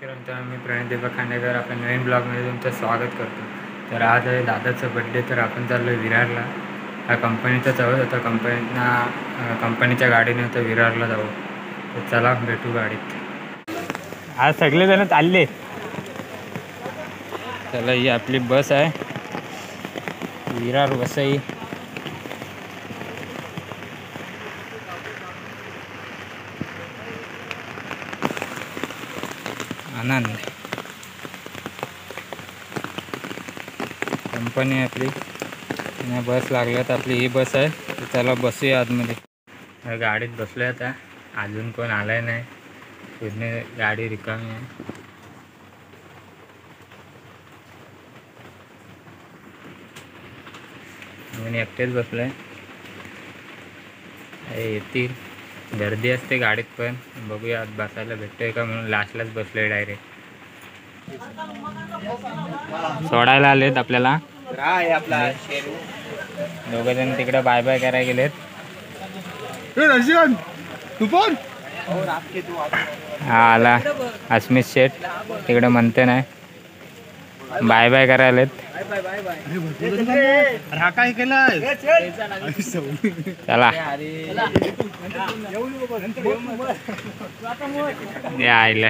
नमस्कार मित्रांनो, मी प्रणित दीपक खांडेकर आपल्या नवीन ब्लॉगमध्ये तुमचं स्वागत करतो. तर आज आहे दादाचा बड्डे. तर आपण चाललो विरारला. हा कंपनीचा जवळ होता, कंपनीच्या गाडीने होतं विरारला जाऊ. तर चला भेटू गाडीत. आज सगळेजण चालले. चला, ही आपली बस आहे, विरार वसई. आनंद कंपनी आपली बस लागल्यात. आपली ही बस आहे. तर चला बसूया आतमध्ये. गाडीत बसलो आता. अजून कोण आलाय नाही, पूर्ण गाडी रिकामी आहे. मी एकटेच बसलोय. येतील, गर्दी असते गाडीत, पण बघूया आज बसायला भेटतोय का म्हणून लास्टलाच बसलोय डायरेक्ट. सोडायला आलेत आपल्याला. दोघं जण तिकडे बाय बाय करायला गेलेत. हा आला अस्मित शेठ, तिकडे म्हणते नाही बाय बाय करायलेत. चला यायला.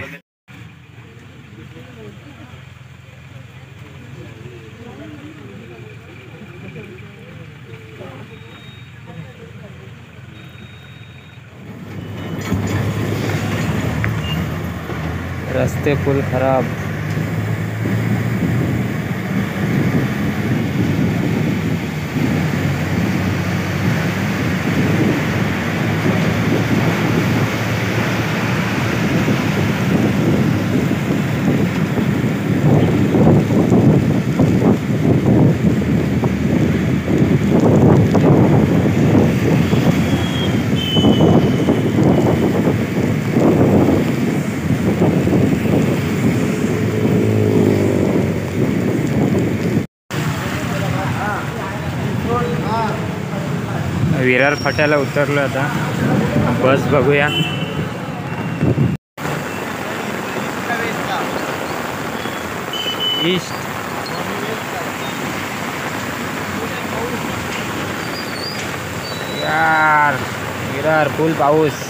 रस्ते फुल खराब. विरार फाट्याला उतरलो आता. बस बघूया. ईस्ट यार, विरार फुल पाऊस.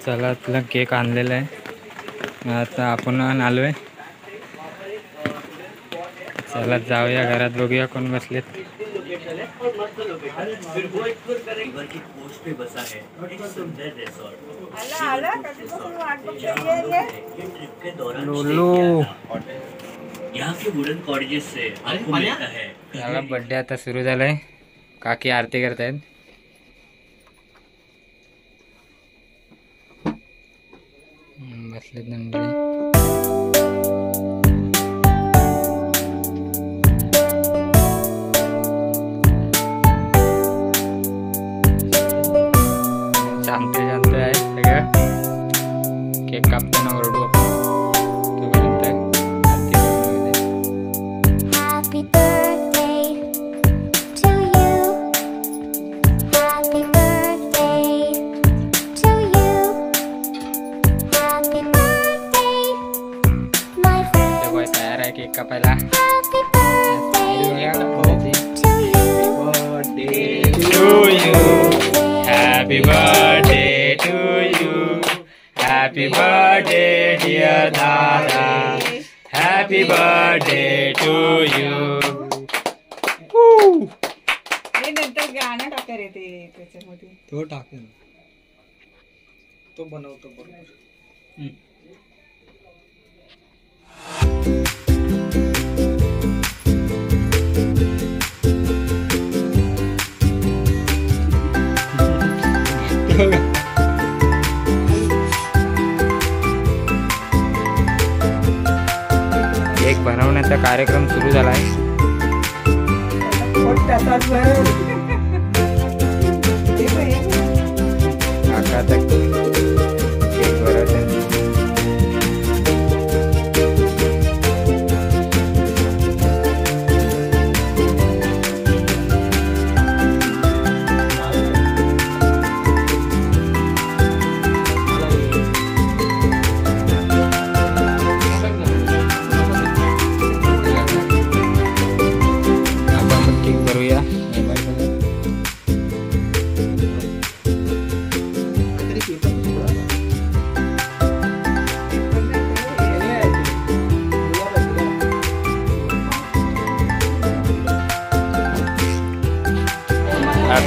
चला, तुला केक आणलेला आहे. आता आपण आलोय. चला जाऊया घरात, बघूया कोण बसलेत. लुलू याला बर्थडे आता सुरू झालाय. काकी आरती करतायत. बसलेत मंडळी. शांत आहे सगळं. केक कापताना ओरडू आपण. तयार आहे केक कापायला. Happy birthday to you. Happy birthday dear Dada. Happy birthday to you. हे नंतर गाणं टाकणार आहे ते त्याच्यामध्ये. तो टाकेल, तो बनवतो बरोबर. केक बनवण्याचा कार्यक्रम सुरू झाला आहे. काका तक केक बनवत आहे.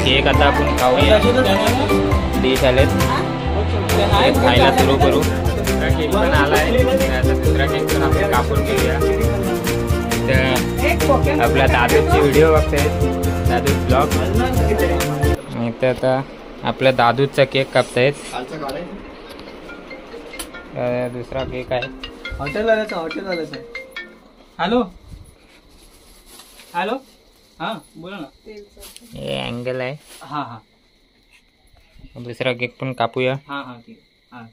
केक आता आपण खाऊया. डिश आलेत ते खायला सुरू करू. दुसरा केक पण आलाय. आता दुसरा केक पण आपण कापून घेऊया. तर आपल्या दादूचे व्हिडिओ बघतायत, दादू ब्लॉग. तर आता आपल्या दादूचा केक कापतायत. दुसरा केक आहे. हॉटेल हॅलो हॅलो हां बोला ना. हे अँगल आहे. हां हां दुसरा केक पण कापूया. हां हां ठीक आहे.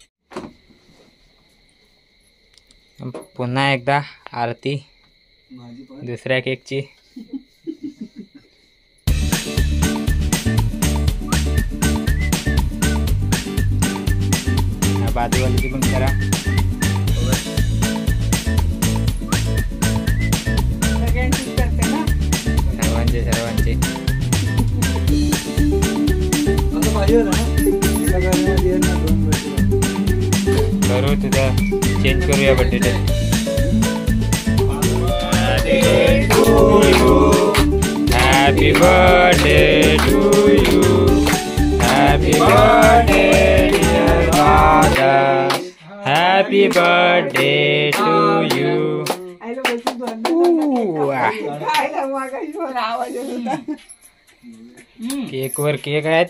हां पुन्हा एकदा आरती दुसऱ्या केकची. बाजूवालीची पण करा. सर्वांचे करू तुझा चेंज करूया birthday. Happy birthday to you. Happy birthday dear दादा. Happy birthday to you. Cake वर केक आहेत.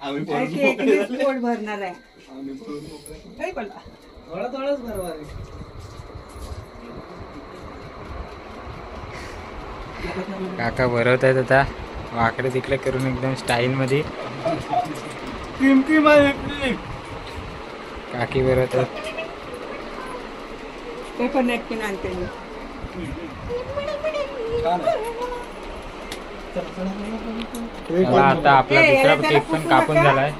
पोट भरणार आहे. काका भरवत आहेत आता वाकडे तिकडे करून एकदम स्टाईल मध्ये. काकी भरवतात. पेपर नॅपकिन आणते मी. आता आपला दुसरा केक पण कापून झालाय.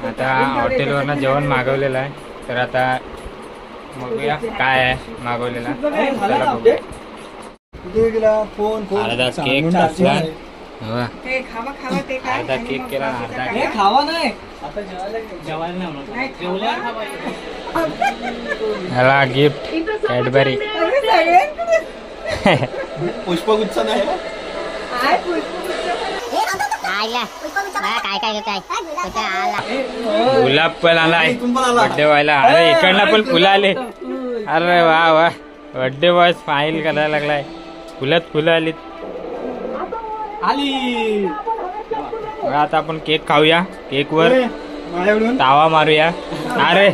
आता हॉटेलवरनं जेवण मागवलेलं आहे. तर आता बघूया काय आहे मागवलेला. चला बघूया. अर्धा केक टाकला. अर्धा केक केला. अर्धा केक खावा नाही आता जेवायला ह्याला गिफ्ट कॅडबरी. पुष्पगुच्छ नाही गुलाब पण आलाय बर्थडे व्हायला. अरे इकडनं पण फुलं आले. अरे वा वा बर्थडे बॉय स्माइल करायला लागलाय. फुलं आलीत. आता आपण केक खाऊया. केक वर तावा मारूया. अरे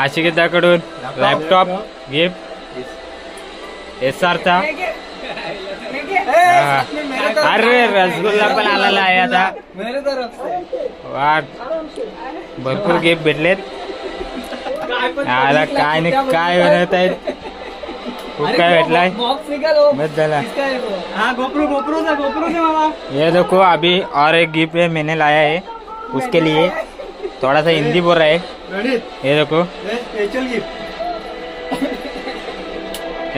आशिकिताकडून लॅपटॉप गिफ्ट. SRचा. अरे रसगुल्ला पण आलेला आहे आता. वा भरपूर गिफ्ट भेटलेत. आता काय नाही काय बनवत आहेत. खूप काय भेटलाय. बस झाला. ये देखो अभी और एक गिफ्ट है मैंने लाया है उसके लिए. थोड़ा सा हिंदी बोल रहा है. ये देखो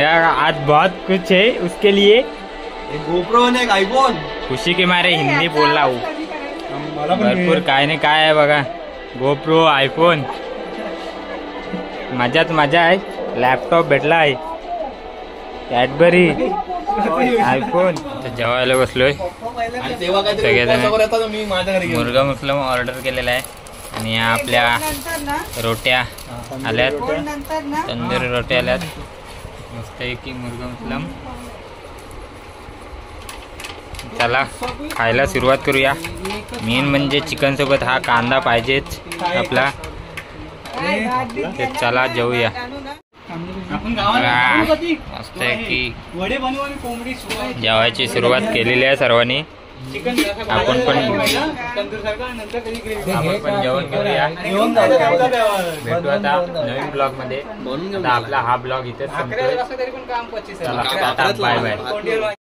यार आज बहुत कुछ है उसके लिए. गोप्रो ने एक आईफोन. खुशी के मारे हिंदी बोल रहा हूँ. भरपूर काय नाही काय आहे बघा. गोप्रो आयफोन मजाच मजा आहे. लॅपटॉप भेटला आहे. Cadbury iPhone. जेवायला बसलोय सगळेजण. मुर्गा मुस्लिम ऑर्डर केलेला आहे. आणि आपल्या रोट्या आल्यात. तंदुरी रोट्या आल्यात मस्त की मुर्गा मुस्लिम. चला खायला सुरुवात करूया. मेन म्हणजे चिकन सोबत हा कांदा पाहिजेच आपला. चला जेवूया. मस्त की जेवायची सुरुवात केलेली आहे सर्वांनी. आपण पण जेवण करूया. भेटू आता नवीन ब्लॉग मध्ये. आपला हा ब्लॉग इथेच संपतोय. चला बाय बाय.